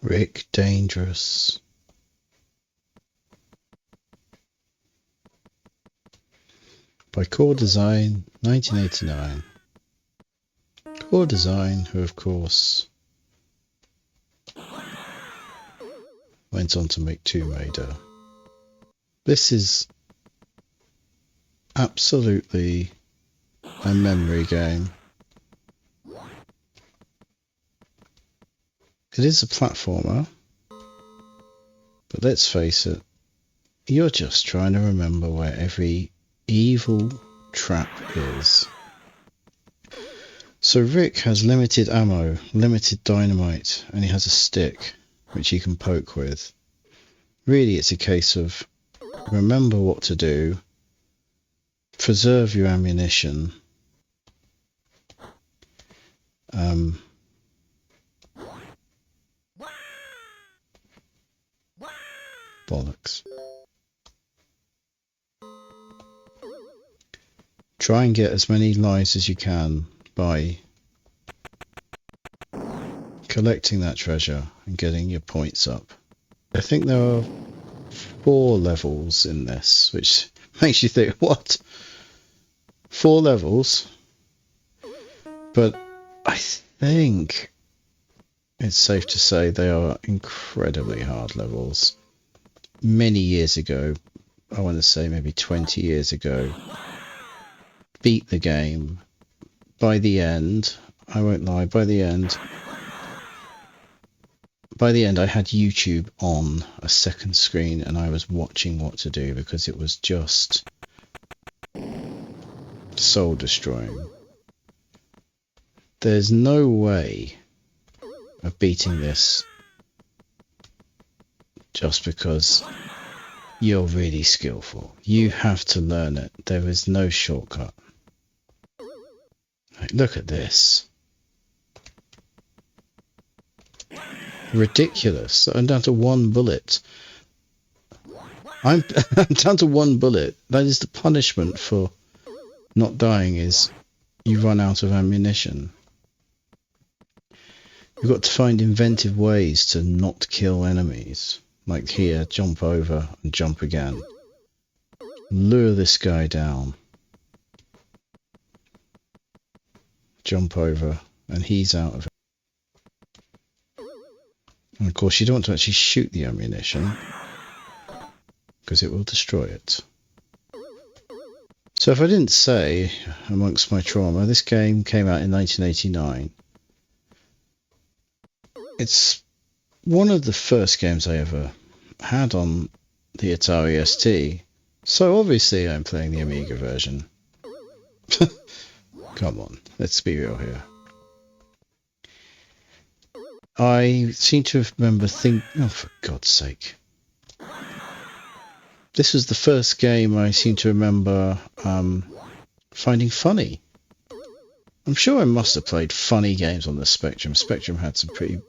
Rick Dangerous. By Core Design, 1989. Core Design, who of course went on to make Tomb Raider. This is absolutely a memory game. It is a platformer, but let's face it, you're just trying to remember where every evil trap is. So Rick has limited ammo, limited dynamite, and he has a stick which he can poke with. Really, it's a case of remember what to do, preserve your ammunition, bollocks. Try and get as many lives as you can by collecting that treasure and getting your points up. I think there are 4 levels in this, which makes you think, what? 4 levels? But I think it's safe to say they are incredibly hard levels. Many years ago, I want to say maybe 20 years ago, beat the game. By the end, I won't lie, by the end I had YouTube on a second screen and I was watching what to do because it was just soul destroying. There's no way of beating this just because you're really skillful. You have to learn it. There is no shortcut. Like, look at this. Ridiculous. I'm down to 1 bullet. I'm down to 1 bullet. That is the punishment for not dying, is you run out of ammunition. You've got to find inventive ways to not kill enemies. Like here, jump over and jump again. Lure this guy down. Jump over and he's out of it. And of course you don't want to actually shoot the ammunition because it will destroy it. So if I didn't say, amongst my trauma, this game came out in 1989. It's one of the first games I ever had on the Atari ST, so obviously I'm playing the Amiga version. Come on, let's be real here. I seem to remember oh, for God's sake. This was the first game I seem to remember finding funny. I'm sure I must have played funny games on the Spectrum. Spectrum had some pretty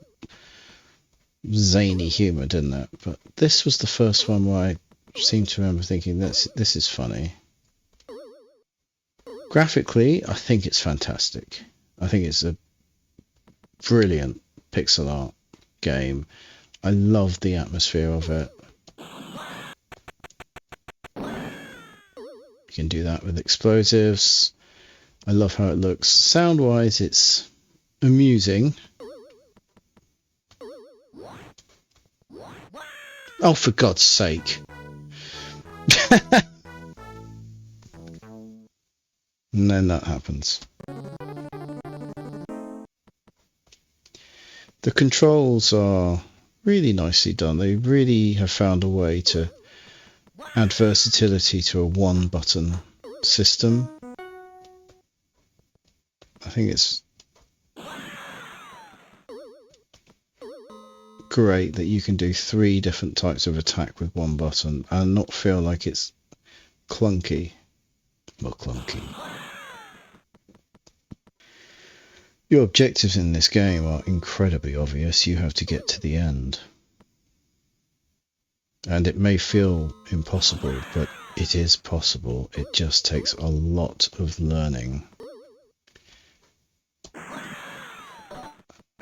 zany humour, didn't it? But this was the first one where I seem to remember thinking, this is funny. Graphically, I think it's fantastic. I think it's a brilliant pixel art game. I love the atmosphere of it. You can do that with explosives. I love how it looks. Sound-wise, it's amusing. Oh, for God's sake. And then that happens. The controls are really nicely done. They really have found a way to add versatility to a 1-button system. I think it's great that you can do 3 different types of attack with 1 button and not feel like it's clunky. Well, clunky. Your objectives in this game are incredibly obvious. You have to get to the end. And it may feel impossible, but it is possible. It just takes a lot of learning.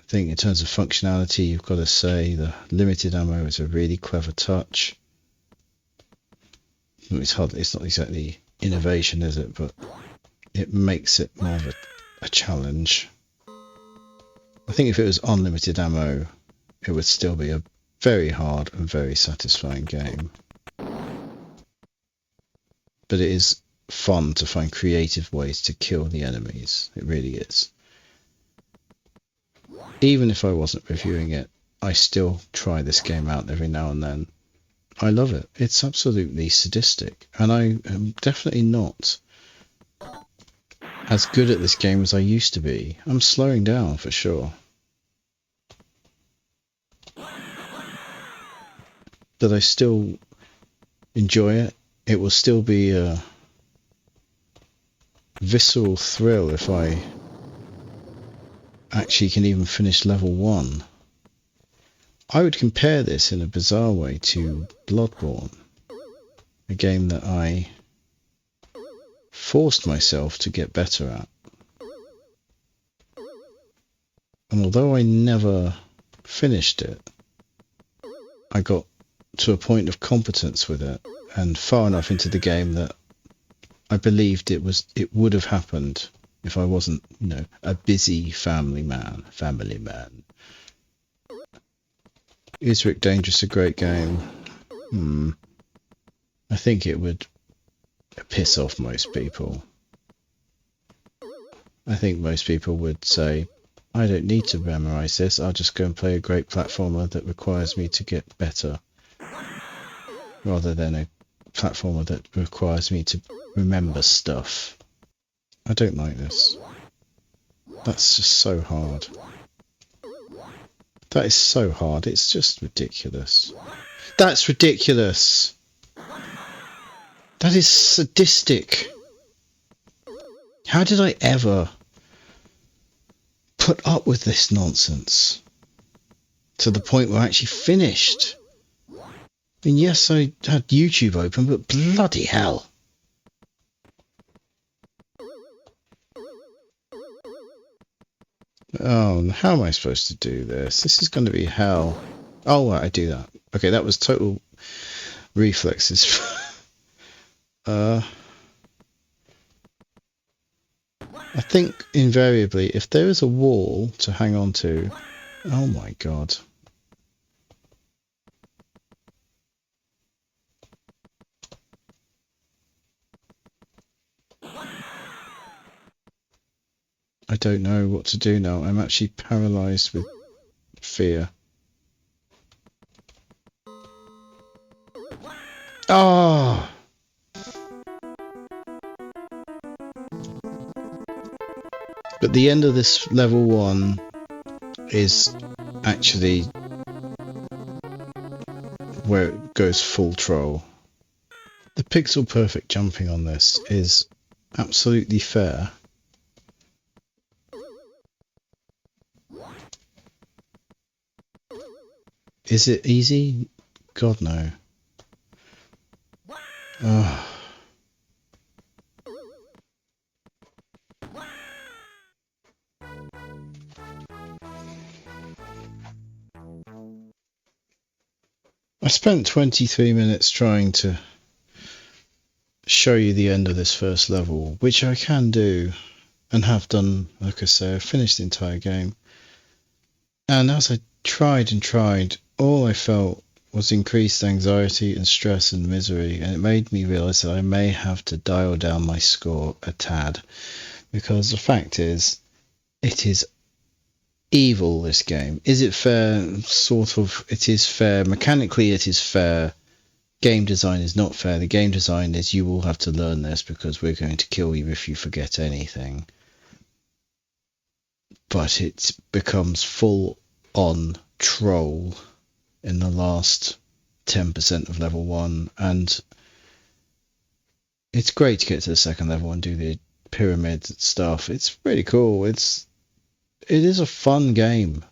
think in terms of functionality, you've got to say the limited ammo is a really clever touch. It's not exactly innovation, is it? But it makes it more of a challenge. I think if it was unlimited ammo, it would still be a very hard and very satisfying game. But it is fun to find creative ways to kill the enemies. It really is. Even if I wasn't reviewing it, I still try this game out every now and then. I love it. It's absolutely sadistic, and I am definitely not as good at this game as I used to be. I'm slowing down for sure. But I still enjoy it. It will still be a visceral thrill if I actually can even finish level 1. I would compare this in a bizarre way to Bloodborne, a game that I forced myself to get better at. And although I never finished it, I got to a point of competence with it and far enough into the game that I believed it would have happened if I wasn't, a busy family man. Is Rick Dangerous a great game? I think it would piss off most people. I think most people would say, I don't need to memorize this, I'll just go and play a great platformer that requires me to get better, rather than a platformer that requires me to remember stuff. I don't like this. That's just so hard. That is so hard, it's just ridiculous. That's ridiculous! That is sadistic. How did I ever put up with this nonsense to the point where I actually finished? I mean, yes, I had YouTube open, but bloody hell. Oh, how am I supposed to do this? This is going to be hell. Oh, right, I do that. Okay, that was total reflexes. I think invariably, if there is a wall to hang on to, oh my god. I don't know what to do now. I'm actually paralyzed with fear. Oh! But the end of this level 1 is actually where it goes full troll. The pixel perfect jumping on this is absolutely fair. Is it easy? God no. Oh. I spent 23 minutes trying to show you the end of this first level, which I can do and have done. Like I say, I finished the entire game, and as I tried and tried, all I felt was increased anxiety and stress and misery, and it made me realise that I may have to dial down my score a tad, because the fact is, it is evil, this game. Is it fair? Sort of. It is fair. Mechanically, it is fair. Game design is not fair. The game design is you will have to learn this because we're going to kill you if you forget anything. But it becomes full on troll in the last 10% of level 1, and it's great to get to the second level and do the pyramid stuff. It's really cool. It is a fun game.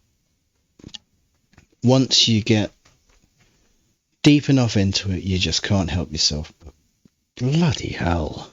Once you get deep enough into it, you just can't help yourself. Bloody hell.